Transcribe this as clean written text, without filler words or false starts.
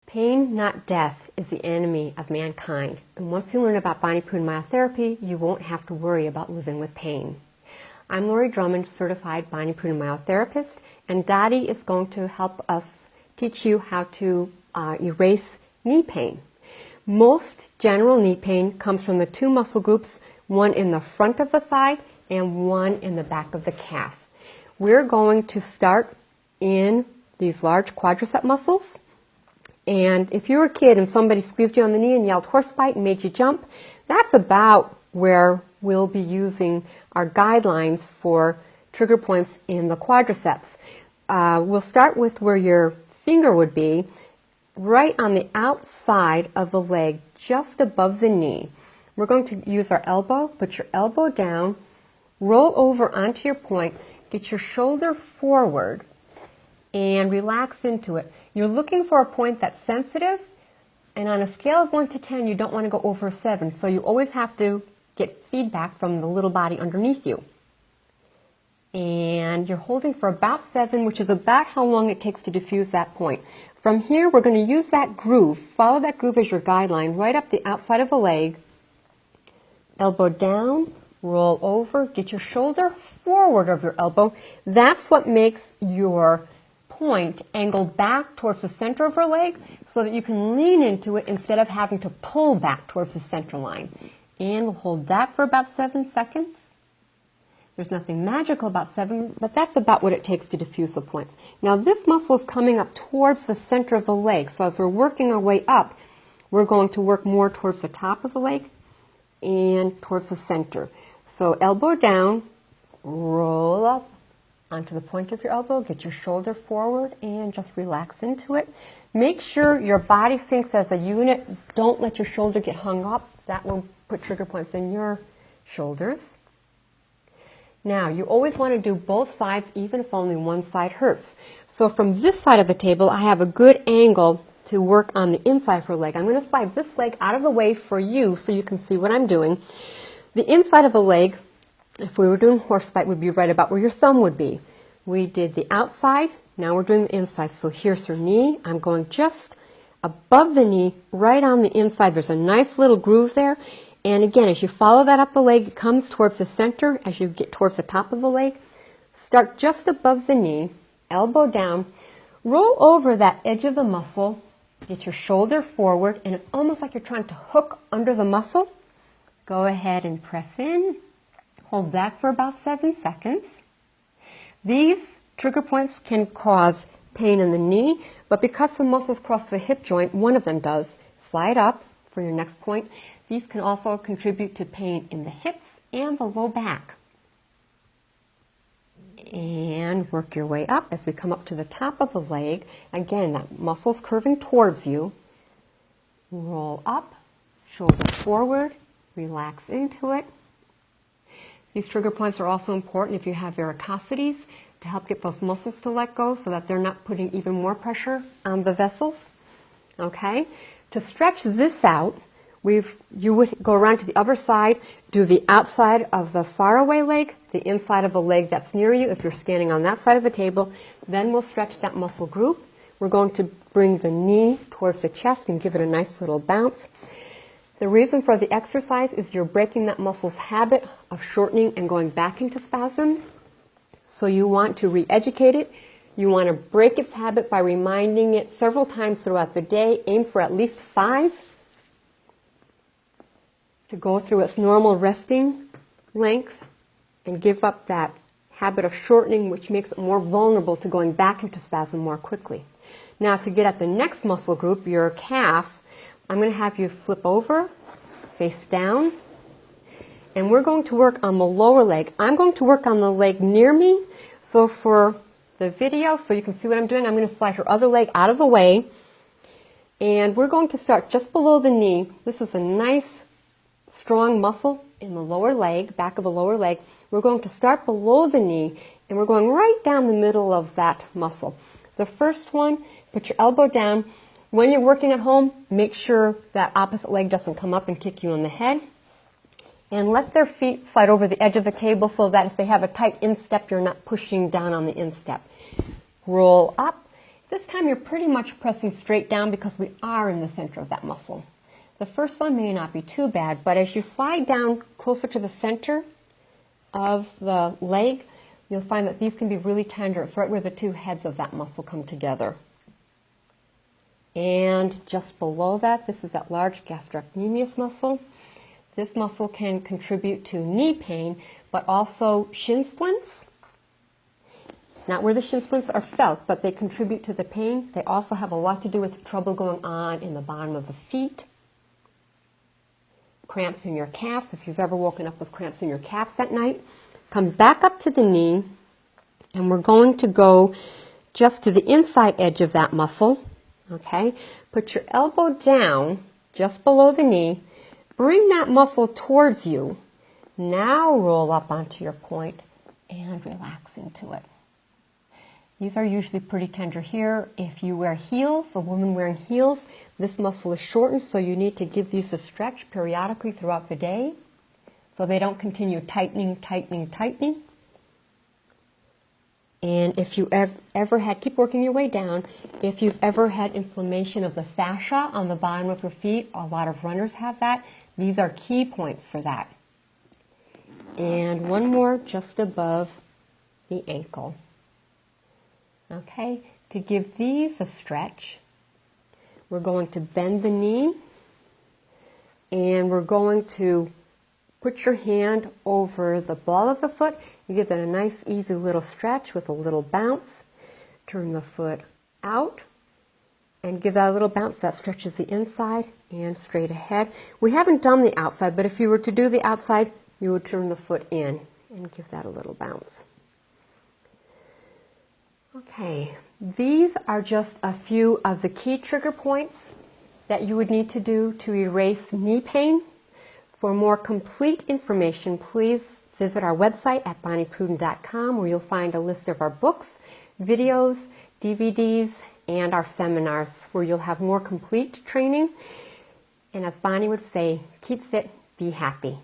Pain, not death, is the enemy of mankind. And once you learn about body Prudden myotherapy, you won't have to worry about living with pain. I'm Lori Drummond, certified body Prudden myotherapist, and Dottie is going to help us teach you how to erase knee pain. Most general knee pain comes from the two muscle groups, one in the front of the thigh and one in the back of the calf. We're going to start in these large quadricep muscles. And if you were a kid and somebody squeezed you on the knee and yelled horsebite and made you jump, that's about where we'll be using our guidelines for trigger points in the quadriceps. We'll start with where your finger would be, right on the outside of the leg, just above the knee. We're going to use our elbow. Put your elbow down, roll over onto your point, get your shoulder forward, and relax into it. You're looking for a point that's sensitive, and on a scale of 1 to 10, you don't want to go over 7, so you always have to get feedback from the little body underneath you. And you're holding for about 7, which is about how long it takes to diffuse that point. From here, we're going to use that groove, follow that groove as your guideline, right up the outside of the leg, elbow down, roll over, get your shoulder forward of your elbow. That's what makes your point angle back towards the center of your leg so that you can lean into it instead of having to pull back towards the center line. And we'll hold that for about 7 seconds. There's nothing magical about 7, but that's about what it takes to diffuse the points. Now this muscle is coming up towards the center of the leg, so as we're working our way up, we're going to work more towards the top of the leg and towards the center. So elbow down, roll up onto the point of your elbow, get your shoulder forward, and just relax into it. Make sure your body sinks as a unit. Don't let your shoulder get hung up. That will put trigger points in your shoulders. Now, you always want to do both sides, even if only one side hurts. So from this side of the table, I have a good angle to work on the inside of her leg. I'm going to slide this leg out of the way for you so you can see what I'm doing. The inside of the leg, if we were doing horsebite, would be right about where your thumb would be. We did the outside, now we're doing the inside. So here's her knee. I'm going just above the knee, right on the inside. There's a nice little groove there. And again, as you follow that up the leg, it comes towards the center. As you get towards the top of the leg, start just above the knee, elbow down, roll over that edge of the muscle, get your shoulder forward, and it's almost like you're trying to hook under the muscle. Go ahead and press in. Hold that for about 7 seconds. These trigger points can cause pain in the knee, but because the muscles cross the hip joint, one of them does. Slide up for your next point. These can also contribute to pain in the hips and the low back. And work your way up as we come up to the top of the leg. Again, that muscle's curving towards you. Roll up, shoulder forward, relax into it. These trigger points are also important if you have varicosities to help get those muscles to let go so that they're not putting even more pressure on the vessels. Okay? To stretch this out, you would go around to the other side, do the outside of the faraway leg, the inside of the leg that's near you if you're standing on that side of the table. Then we'll stretch that muscle group. We're going to bring the knee towards the chest and give it a nice little bounce. The reason for the exercise is you're breaking that muscle's habit of shortening and going back into spasm. So you want to re-educate it. You want to break its habit by reminding it several times throughout the day. Aim for at least 5 to go through its normal resting length and give up that habit of shortening, which makes it more vulnerable to going back into spasm more quickly. Now, to get at the next muscle group, your calf, I'm going to have you flip over, face down, and we're going to work on the lower leg. I'm going to work on the leg near me, so for the video, so you can see what I'm doing, I'm going to slide her other leg out of the way, and we're going to start just below the knee. This is a nice, strong muscle in the lower leg, back of the lower leg. We're going to start below the knee, and we're going right down the middle of that muscle. The first one, put your elbow down. When you're working at home, make sure that opposite leg doesn't come up and kick you in the head. And let their feet slide over the edge of the table so that if they have a tight instep, you're not pushing down on the instep. Roll up This time you're pretty much pressing straight down because we are in the center of that muscle. The first one may not be too bad, but as you slide down closer to the center of the leg, you'll find that these can be really tender. It's right where the two heads of that muscle come together. And just below that, this is that large gastrocnemius muscle. This muscle can contribute to knee pain, but also shin splints. Not where the shin splints are felt, but they contribute to the pain. They also have a lot to do with trouble going on in the bottom of the feet. Cramps in your calves, if you've ever woken up with cramps in your calves at night. Come back up to the knee, and we're going to go just to the inside edge of that muscle. Okay? Put your elbow down just below the knee. Bring that muscle towards you. Now roll up onto your point and relax into it. These are usually pretty tender here. If you wear heels, a woman wearing heels, this muscle is shortened, so you need to give these a stretch periodically throughout the day so they don't continue tightening, tightening, tightening. And if you ever had, keep working your way down, if you've ever had inflammation of the fascia on the bottom of your feet, a lot of runners have that, these are key points for that. And one more just above the ankle. Okay, to give these a stretch, we're going to bend the knee, and we're going to put your hand over the ball of the foot. You give that a nice, easy little stretch with a little bounce. Turn the foot out and give that a little bounce. That stretches the inside and straight ahead. We haven't done the outside, but if you were to do the outside, you would turn the foot in and give that a little bounce. Okay, these are just a few of the key trigger points that you would need to do to erase knee pain. For more complete information, please visit our website at bonnieprudden.com, where you'll find a list of our books, videos, DVDs, and our seminars, where you'll have more complete training. And as Bonnie would say, keep fit, be happy.